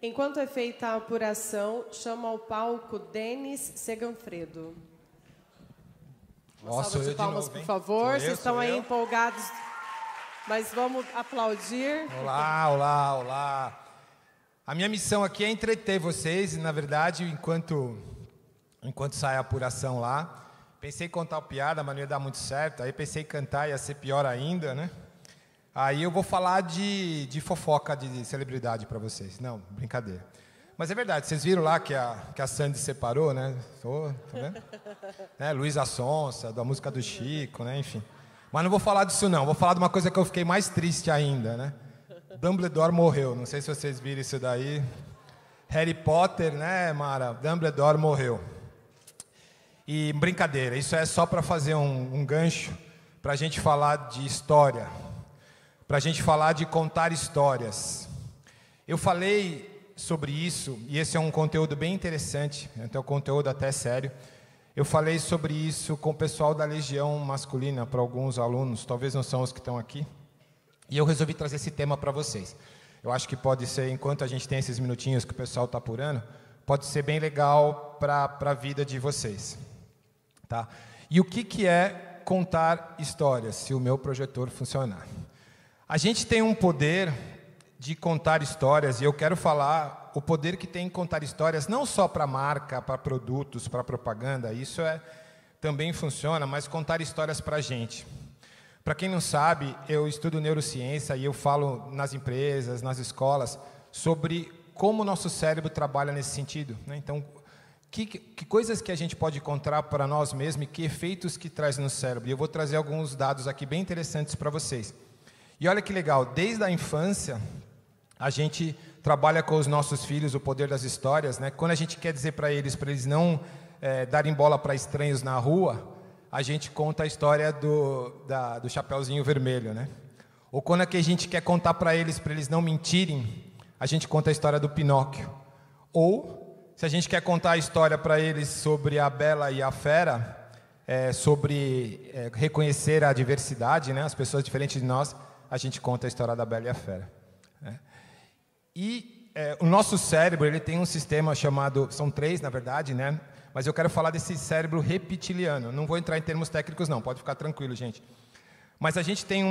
Enquanto é feita a apuração, chamo ao palco Denis Seganfredo. Uma salva de palmas, por favor. Vocês estão aí empolgados, mas vamos aplaudir. Olá, olá, olá. A minha missão aqui é entreter vocês, e, na verdade, enquanto sai a apuração lá, pensei em contar uma piada, mas não ia dar muito certo. Aí pensei em cantar, ia ser pior ainda, né? Aí eu vou falar de fofoca de celebridade para vocês. Não, brincadeira. Mas é verdade, vocês viram lá que a Sandy separou, né? Tá vendo? Luísa Sonsa, da música do Chico, né? Enfim. Mas não vou falar disso não, vou falar de uma coisa que eu fiquei mais triste ainda, né? Dumbledore morreu, não sei se vocês viram isso daí. Harry Potter, né, Mara? Dumbledore morreu. E brincadeira, isso é só para fazer um gancho para a gente falar de história, para a gente falar de contar histórias. Eu falei sobre isso, e esse é um conteúdo bem interessante, então é um conteúdo até sério. Eu falei sobre isso com o pessoal da Legião Masculina, para alguns alunos, talvez não são os que estão aqui. E eu resolvi trazer esse tema para vocês. Eu acho que pode ser, enquanto a gente tem esses minutinhos que o pessoal está apurando, pode ser bem legal para a vida de vocês. Tá? E o que é contar histórias, se o meu projetor funcionar? A gente tem um poder de contar histórias, e eu quero falar o poder que tem em contar histórias, não só para marca, para produtos, para propaganda, isso também funciona, mas contar histórias para a gente. Para quem não sabe, eu estudo neurociência e eu falo nas empresas, nas escolas, sobre como o nosso cérebro trabalha nesse sentido, né? Então, que coisas que a gente pode encontrar para nós mesmos e que efeitos que traz no cérebro. E eu vou trazer alguns dados aqui bem interessantes para vocês. E olha que legal, desde a infância, a gente trabalha com os nossos filhos o poder das histórias, né? Quando a gente quer dizer para eles não darem bola para estranhos na rua, a gente conta a história do Chapeuzinho Vermelho, né? Ou quando é que a gente quer contar para eles não mentirem, a gente conta a história do Pinóquio. Ou, se a gente quer contar a história para eles sobre a Bela e a Fera, sobre reconhecer a diversidade, né? As pessoas diferentes de nós, a gente conta a história da Bela e a Fera, né? E o nosso cérebro, ele tem um sistema chamado, são 3 na verdade, né? Mas eu quero falar desse cérebro reptiliano. Não vou entrar em termos técnicos não, pode ficar tranquilo, gente. Mas a gente tem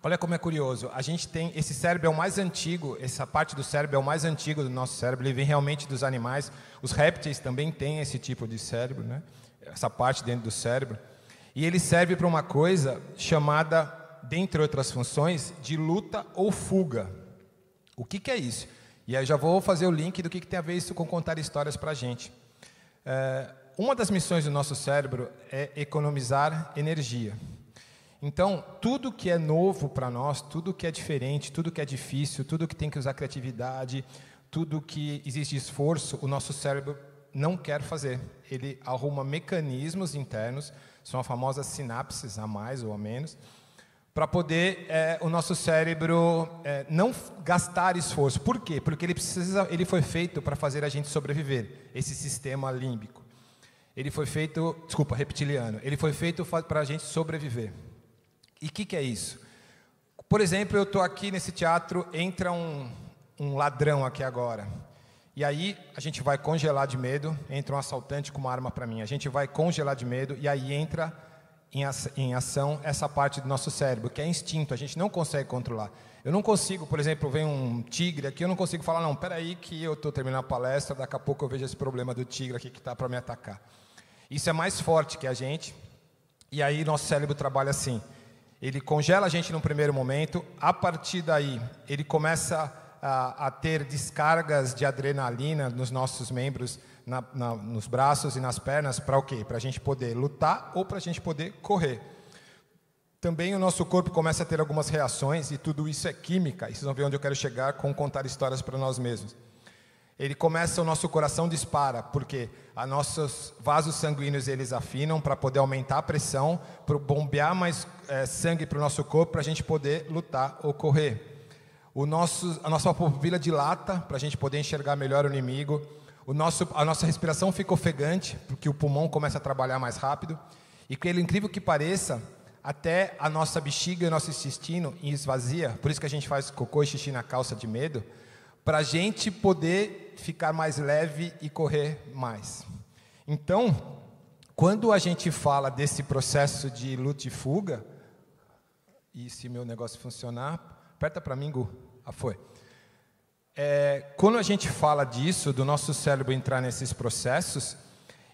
olha como é curioso, a gente tem, esse cérebro é o mais antigo, essa parte do cérebro é o mais antigo do nosso cérebro, ele vem realmente dos animais. Os répteis também têm esse tipo de cérebro, né? Essa parte dentro do cérebro. E ele serve para uma coisa chamada, dentre outras funções, de luta ou fuga. O que é isso? E aí já vou fazer o link do que tem a ver isso com contar histórias para a gente. Uma das missões do nosso cérebro é economizar energia. Então, tudo que é novo para nós, tudo que é diferente, tudo que é difícil, tudo que tem que usar criatividade, tudo que existe esforço, o nosso cérebro não quer fazer. Ele arruma mecanismos internos, são as famosas sinapses, a mais ou a menos, para poder o nosso cérebro não gastar esforço. Por quê? Porque ele foi feito para fazer a gente sobreviver, esse sistema límbico. Ele foi feito, reptiliano, ele foi feito para a gente sobreviver. E o que é isso? Por exemplo, eu estou aqui nesse teatro, entra um ladrão aqui agora. E aí a gente vai congelar de medo, entra um assaltante com uma arma para mim. A gente vai congelar de medo e aí entra em ação essa parte do nosso cérebro, que é instinto, a gente não consegue controlar. Eu não consigo, por exemplo, vem um tigre aqui, eu não consigo falar, não, peraí que eu estou terminando a palestra, daqui a pouco eu vejo esse problema do tigre aqui que está para me atacar. Isso é mais forte que a gente, e aí nosso cérebro trabalha assim. Ele congela a gente num primeiro momento, a partir daí ele começa a ter descargas de adrenalina nos nossos membros, nos braços e nas pernas, para o quê? Para a gente poder lutar ou para a gente poder correr. Também o nosso corpo começa a ter algumas reações, e tudo isso é química, e vocês vão ver onde eu quero chegar com contar histórias para nós mesmos. O nosso coração dispara, porque os nossos vasos sanguíneos eles afinam para poder aumentar a pressão, para bombear mais sangue para o nosso corpo, para a gente poder lutar ou correr. A nossa pupila dilata, para a gente poder enxergar melhor o inimigo. A nossa respiração fica ofegante, porque o pulmão começa a trabalhar mais rápido. E, pelo incrível que pareça, até a nossa bexiga e o nosso intestino esvazia, por isso que a gente faz cocô e xixi na calça de medo, para a gente poder ficar mais leve e correr mais. Então, quando a gente fala desse processo de luta e fuga, e se meu negócio funcionar, aperta para mim, Gu. Foi. Quando a gente fala disso, do nosso cérebro entrar nesses processos,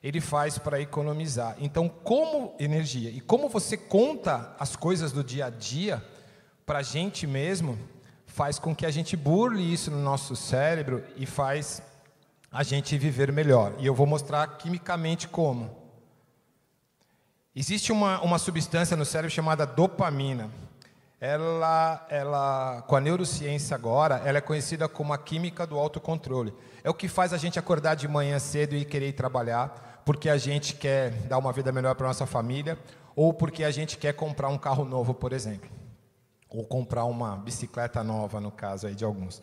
ele faz para economizar. Então, como energia, e como você conta as coisas do dia a dia, para a gente mesmo, faz com que a gente burle isso no nosso cérebro e faz a gente viver melhor. E eu vou mostrar quimicamente como. Existe uma substância no cérebro chamada dopamina. Ela, com a neurociência agora, ela é conhecida como a química do autocontrole. É o que faz a gente acordar de manhã cedo e querer ir trabalhar, porque a gente quer dar uma vida melhor para a nossa família, ou porque a gente quer comprar um carro novo, por exemplo. Ou comprar uma bicicleta nova, no caso aí de alguns.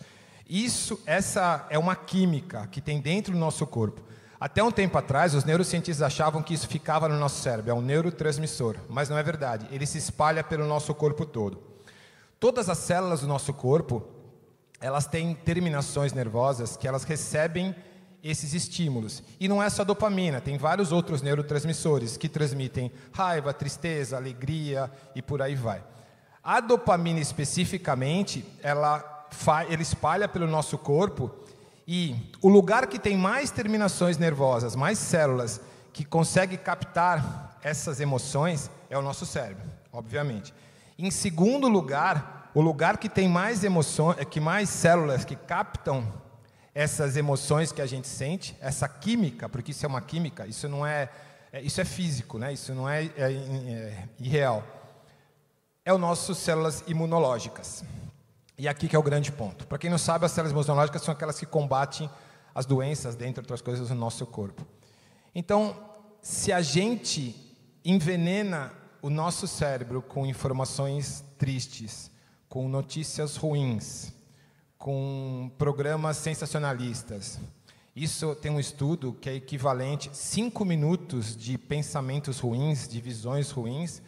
Essa é uma química que tem dentro do nosso corpo. Até um tempo atrás, os neurocientistas achavam que isso ficava no nosso cérebro, é um neurotransmissor, mas não é verdade, ele se espalha pelo nosso corpo todo. Todas as células do nosso corpo, elas têm terminações nervosas que elas recebem esses estímulos. E não é só dopamina, tem vários outros neurotransmissores que transmitem raiva, tristeza, alegria e por aí vai. A dopamina especificamente, ela espalha pelo nosso corpo e o lugar que tem mais terminações nervosas, mais células que consegue captar essas emoções é o nosso cérebro, obviamente. Em segundo lugar, o lugar que tem mais emoções, que mais células que captam essas emoções que a gente sente, essa química, porque isso é uma química, isso não isso é físico, né? Isso não é irreal. É o nosso células imunológicas. E aqui que é o grande ponto. Para quem não sabe, as células imunológicas são aquelas que combatem as doenças, dentre outras coisas, no nosso corpo. Então, se a gente envenena o nosso cérebro com informações tristes, com notícias ruins, com programas sensacionalistas, isso tem um estudo que é equivalente, 5 minutos de pensamentos ruins, de visões ruins,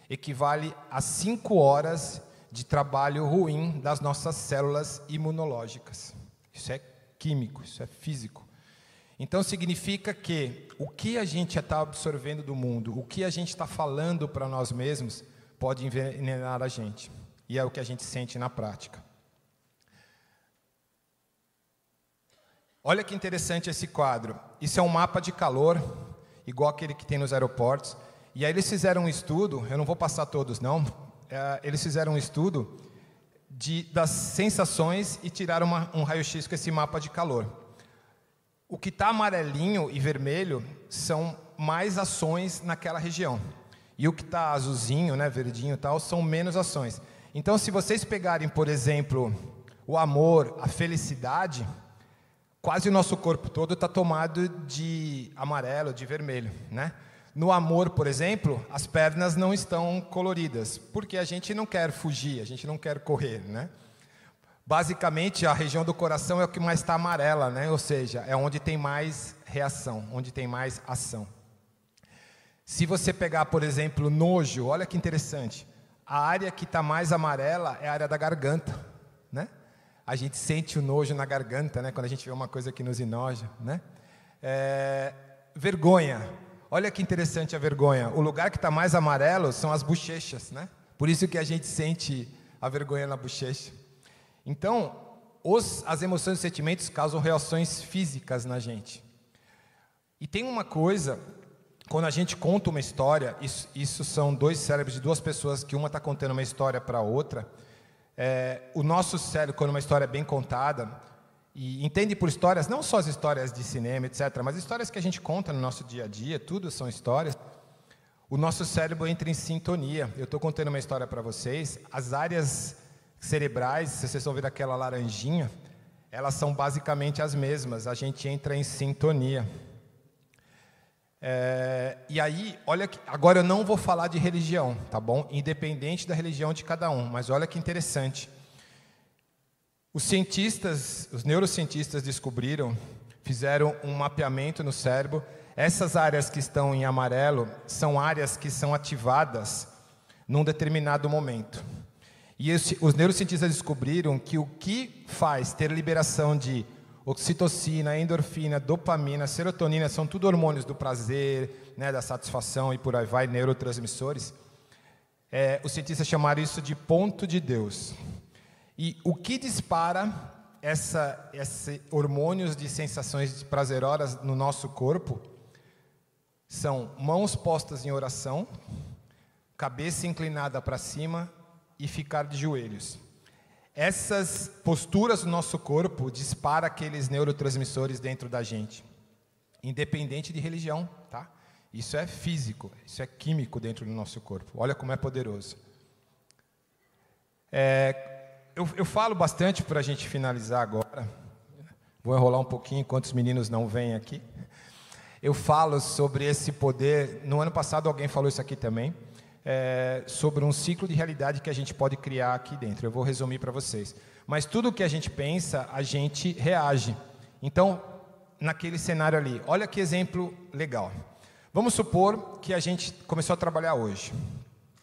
equivale a 5 horas de trabalho ruim das nossas células imunológicas. Isso é químico, isso é físico. Então, significa que o que a gente está absorvendo do mundo, o que a gente está falando para nós mesmos, pode envenenar a gente. E é o que a gente sente na prática. Olha que interessante esse quadro. Isso é um mapa de calor, igual aquele que tem nos aeroportos. E aí eles fizeram um estudo, eu não vou passar todos não, eles fizeram um estudo das sensações e tiraram um raio-x com esse mapa de calor. O que está amarelinho e vermelho são mais ações naquela região. E o que está azulzinho, né, verdinho e tal, são menos ações. Então, se vocês pegarem, por exemplo, o amor, a felicidade, quase o nosso corpo todo está tomado de amarelo, de vermelho, né? No amor, por exemplo, as pernas não estão coloridas, porque a gente não quer fugir, a gente não quer correr, né? Basicamente, a região do coração é o que mais está amarela, né? Ou seja, é onde tem mais reação, onde tem mais ação. Se você pegar, por exemplo, nojo, olha que interessante. A área que está mais amarela é a área da garganta, né? A gente sente o nojo na garganta, né? Quando a gente vê uma coisa que nos enoja, né? Vergonha. Olha que interessante a vergonha. O lugar que está mais amarelo são as bochechas, né? Por isso que a gente sente a vergonha na bochecha. Então, as emoções e sentimentos causam reações físicas na gente. E tem uma coisa, quando a gente conta uma história, isso são dois cérebros de duas pessoas, que uma está contando uma história para a outra. O nosso cérebro, quando uma história é bem contada, e entende por histórias, não só as histórias de cinema, etc., mas histórias que a gente conta no nosso dia a dia, tudo são histórias, o nosso cérebro entra em sintonia. Eu estou contando uma história para vocês, as áreas cerebrais, se vocês ouviram aquela laranjinha, elas são basicamente as mesmas, a gente entra em sintonia. E aí, olha que, agora eu não vou falar de religião, tá bom? Independente da religião de cada um, mas olha que interessante. Os neurocientistas descobriram, fizeram um mapeamento no cérebro. Essas áreas que estão em amarelo são áreas que são ativadas num determinado momento. E os neurocientistas descobriram que o que faz ter liberação de oxitocina, endorfina, dopamina, serotonina, são tudo hormônios do prazer, né, da satisfação e por aí vai, neurotransmissores. Os cientistas chamaram isso de ponto de Deus. E o que dispara esses hormônios de sensações prazerosas no nosso corpo são mãos postas em oração, cabeça inclinada para cima e ficar de joelhos. Essas posturas do nosso corpo disparam aqueles neurotransmissores dentro da gente, independente de religião, tá? Isso é físico, isso é químico dentro do nosso corpo. Olha como é poderoso. Eu falo bastante para a gente finalizar agora. Vou enrolar um pouquinho enquanto os meninos não vêm aqui. Eu falo sobre esse poder. No ano passado alguém falou isso aqui também. Sobre um ciclo de realidade que a gente pode criar aqui dentro. Eu vou resumir para vocês. Mas tudo que a gente pensa, a gente reage. Então, naquele cenário ali, olha que exemplo legal. Vamos supor que a gente começou a trabalhar hoje.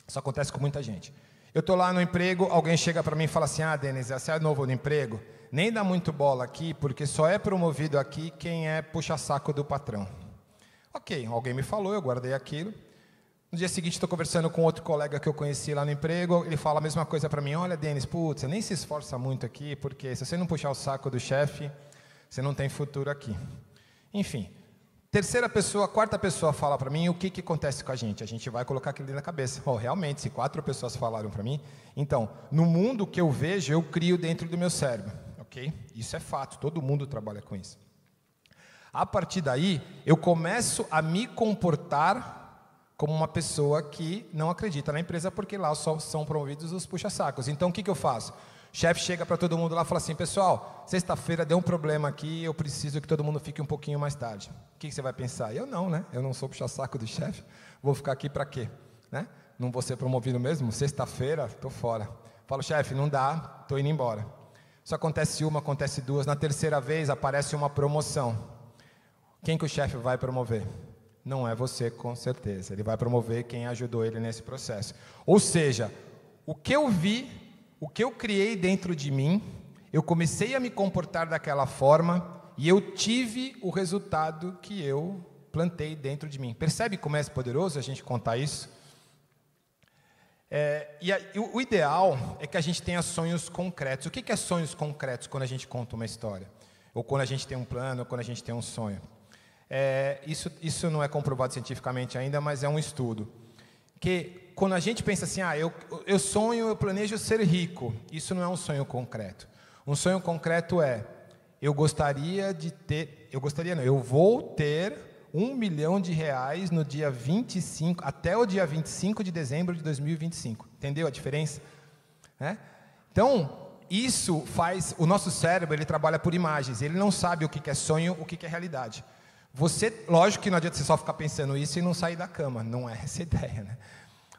Isso acontece com muita gente. Eu estou lá no emprego, alguém chega para mim e fala assim, Denis, você é novo no emprego? Nem dá muito bola aqui, porque só é promovido aqui quem é puxa-saco do patrão. Ok, alguém me falou, eu guardei aquilo. No dia seguinte, estou conversando com outro colega que eu conheci lá no emprego, ele fala a mesma coisa para mim, olha, Denis, putz, você nem se esforça muito aqui, porque se você não puxar o saco do chefe, você não tem futuro aqui. Enfim, quarta pessoa fala para mim, o que acontece com a gente vai colocar aquilo na cabeça. Realmente, se 4 pessoas falaram para mim, então, no mundo que eu vejo, eu crio dentro do meu cérebro, ok? Isso é fato, todo mundo trabalha com isso. A partir daí, eu começo a me comportar como uma pessoa que não acredita na empresa, porque lá só são promovidos os puxa-sacos. Então, o que eu faço? O chefe chega para todo mundo lá e fala assim, pessoal, sexta-feira deu um problema aqui, eu preciso que todo mundo fique um pouquinho mais tarde. O que você vai pensar? Eu não, né? Eu não sou puxa-saco do chefe, vou ficar aqui para quê? Né? Não vou ser promovido mesmo? Sexta-feira, estou fora. Falo, chefe, não dá, estou indo embora. Isso acontece uma, acontece duas, na terceira vez aparece uma promoção. Quem que o chefe vai promover? Não é você, com certeza. Ele vai promover quem ajudou ele nesse processo. Ou seja, o que eu vi, o que eu criei dentro de mim, eu comecei a me comportar daquela forma e eu tive o resultado que eu plantei dentro de mim. Percebe como é poderoso a gente contar isso? O ideal é que a gente tenha sonhos concretos. O que é sonhos concretos quando a gente conta uma história? Ou quando a gente tem um plano, ou quando a gente tem um sonho? Isso não é comprovado cientificamente ainda, mas é um estudo. Que quando a gente pensa assim, eu sonho, eu planejo ser rico, isso não é um sonho concreto. Um sonho concreto eu vou ter R$1 milhão no dia 25, até o dia 25 de dezembro de 2025. Entendeu a diferença? Então, isso faz, o nosso cérebro, ele trabalha por imagens, ele não sabe o que é sonho, o que é realidade. Lógico que não adianta você só ficar pensando isso e não sair da cama, não é essa a ideia, né?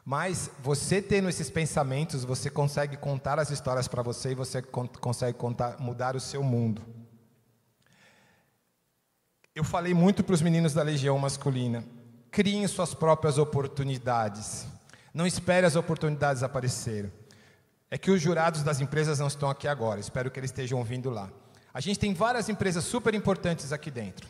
Mas você tendo esses pensamentos, você consegue contar as histórias para você e você consegue mudar o seu mundo. Eu falei muito para os meninos da Legião Masculina, criem suas próprias oportunidades, não espere as oportunidades aparecerem. É que os jurados das empresas não estão aqui agora, espero que eles estejam vindo lá. A gente tem várias empresas super importantes aqui dentro.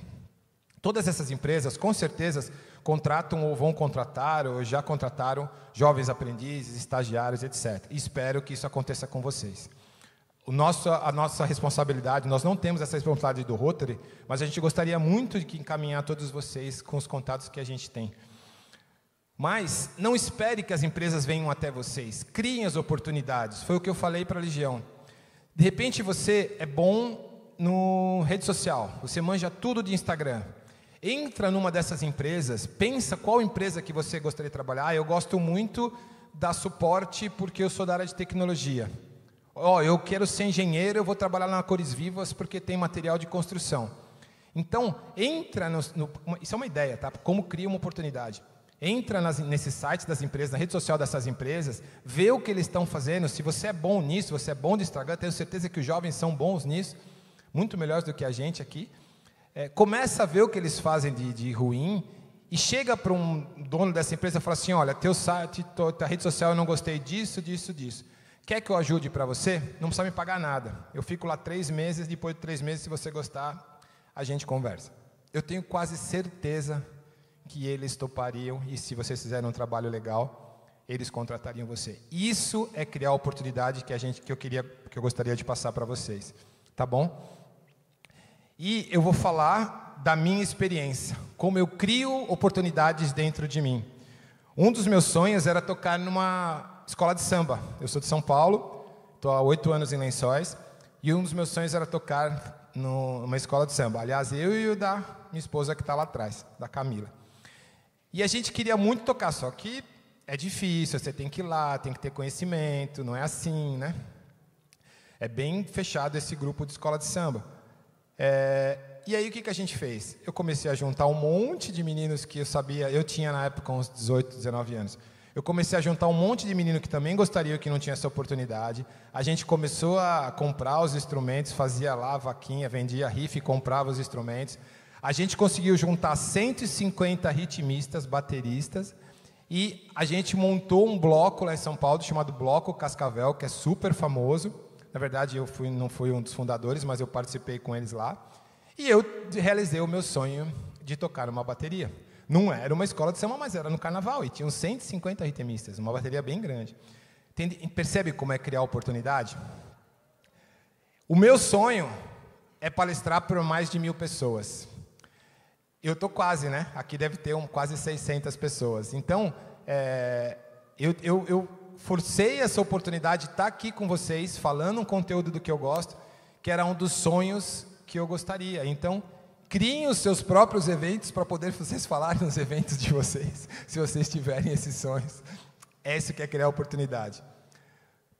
Todas essas empresas, com certeza, contratam ou vão contratar, ou já contrataram jovens aprendizes, estagiários, etc. E espero que isso aconteça com vocês. A nossa responsabilidade, nós não temos essa responsabilidade do Rotary, mas a gente gostaria muito de encaminhar todos vocês com os contatos que a gente tem. Mas não espere que as empresas venham até vocês, criem as oportunidades, foi o que eu falei para a Legião. De repente você é bom no rede social, você manja tudo de Instagram. Entra numa dessas empresas, pensa qual empresa que você gostaria de trabalhar. Eu gosto muito da Suporte porque eu sou da área de tecnologia. Eu quero ser engenheiro, eu vou trabalhar na Cores Vivas porque tem material de construção. Então, entra isso é uma ideia, tá? Como cria uma oportunidade. Entra nesses sites das empresas, na rede social dessas empresas, vê o que eles estão fazendo. Se você é bom nisso, você é bom de Instagram, tenho certeza que os jovens são bons nisso, muito melhores do que a gente aqui. Começa a ver o que eles fazem de ruim e chega para um dono dessa empresa e fala assim, olha, teu site, tua rede social, eu não gostei disso, disso, disso. Quer que eu ajude para você? Não precisa me pagar nada. Eu fico lá 3 meses, depois de 3 meses, se você gostar, a gente conversa. Eu tenho quase certeza que eles topariam, e se vocês fizerem um trabalho legal, eles contratariam você. Isso é criar a oportunidade que eu gostaria de passar para vocês. Tá bom? E eu vou falar da minha experiência, como eu crio oportunidades dentro de mim. Um dos meus sonhos era tocar numa escola de samba. Eu sou de São Paulo, estou há 8 anos em Lençóis, e um dos meus sonhos era tocar numa escola de samba. Aliás, eu e o da minha esposa que está lá atrás, da Camila. E a gente queria muito tocar, só que é difícil, você tem que ir lá, tem que ter conhecimento, não é assim, né? É bem fechado esse grupo de escola de samba. E aí o que a gente fez? Eu comecei a juntar um monte de meninos que eu sabia, eu tinha na época uns 18, 19 anos. Eu comecei a juntar um monte de menino que também gostaria, que não tinha essa oportunidade. A gente começou a comprar os instrumentos, fazia lá vaquinha, vendia riff, comprava os instrumentos. A gente conseguiu juntar 150 ritmistas, bateristas, e a gente montou um bloco lá em São Paulo, chamado Bloco Cascavel, que é super famoso. Na verdade, não fui um dos fundadores, mas eu participei com eles lá. E eu realizei o meu sonho de tocar uma bateria. Não era uma escola de samba, mas era no carnaval, e tinham 150 ritmistas, uma bateria bem grande. Percebe como é criar oportunidade? O meu sonho é palestrar para mais de 1000 pessoas. Eu estou quase, né? Aqui deve ter quase 600 pessoas. Então, eu forcei essa oportunidade de estar aqui com vocês, falando um conteúdo do que eu gosto, que era um dos sonhos que eu gostaria. Então, criem os seus próprios eventos para poder vocês falarem nos eventos de vocês, se vocês tiverem esses sonhos. É isso que é criar oportunidade.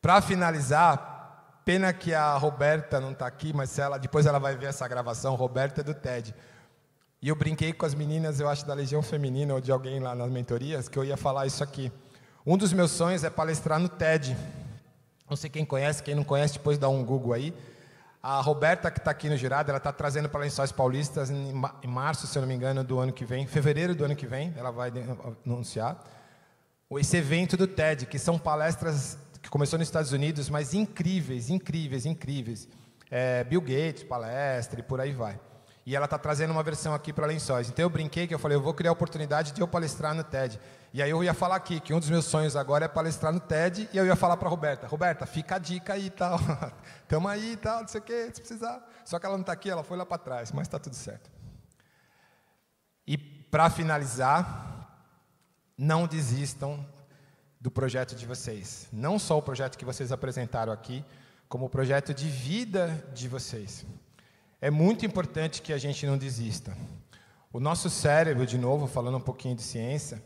Para finalizar, pena que a Roberta não está aqui, mas depois ela vai ver essa gravação. Roberta é do TED. E eu brinquei com as meninas, eu acho, da Legião Feminina ou de alguém lá nas mentorias, que eu ia falar isso aqui. Um dos meus sonhos é palestrar no TED. Não sei quem conhece, quem não conhece, depois dá um Google aí. A Roberta, que está aqui no jurado, ela está trazendo para Lençóis Paulistas em março, se eu não me engano, do ano que vem, fevereiro do ano que vem, ela vai anunciar, esse evento do TED, que são palestras que começou nos Estados Unidos, mas incríveis, incríveis, incríveis. Bill Gates, palestra e por aí vai. E ela está trazendo uma versão aqui para Lençóis. Então eu brinquei que eu falei, eu vou criar a oportunidade de eu palestrar no TED. E aí eu ia falar aqui, que um dos meus sonhos agora é palestrar no TED, e eu ia falar para a Roberta, fica a dica aí e tal, estamos aí e tal, não sei o que, se precisar. Só que ela não está aqui, ela foi lá para trás, mas está tudo certo. E para finalizar, não desistam do projeto de vocês. Não só o projeto que vocês apresentaram aqui, como o projeto de vida de vocês. É muito importante que a gente não desista. O nosso cérebro, de novo, falando um pouquinho de ciência,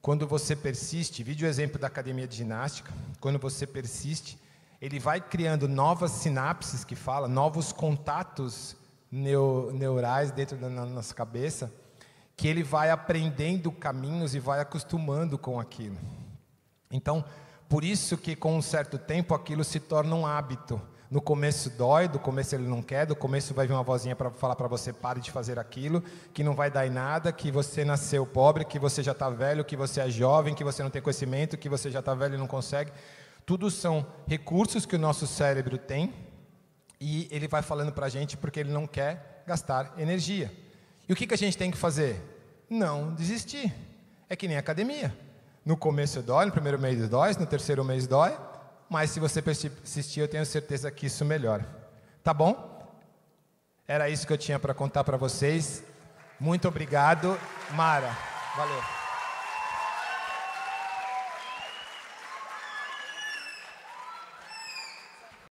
quando você persiste, vide o exemplo da academia de ginástica, quando você persiste, ele vai criando novas sinapses, que fala, novos contatos neurais dentro da nossa cabeça, que ele vai aprendendo caminhos e vai acostumando com aquilo. Então, por isso que com um certo tempo aquilo se torna um hábito. No começo dói, do começo ele não quer, do começo vai vir uma vozinha para falar para você, pare de fazer aquilo, que não vai dar em nada, que você nasceu pobre, que você já está velho, que você é jovem, que você não tem conhecimento, que você já está velho e não consegue. Tudo são recursos que o nosso cérebro tem e ele vai falando para a gente porque ele não quer gastar energia. E o que a gente tem que fazer? Não desistir. É que nem academia. No começo dói, no primeiro mês dói, no terceiro mês dói, mas se você persistir, eu tenho certeza que isso melhora. Tá bom? Era isso que eu tinha para contar para vocês. Muito obrigado, Mara. Valeu.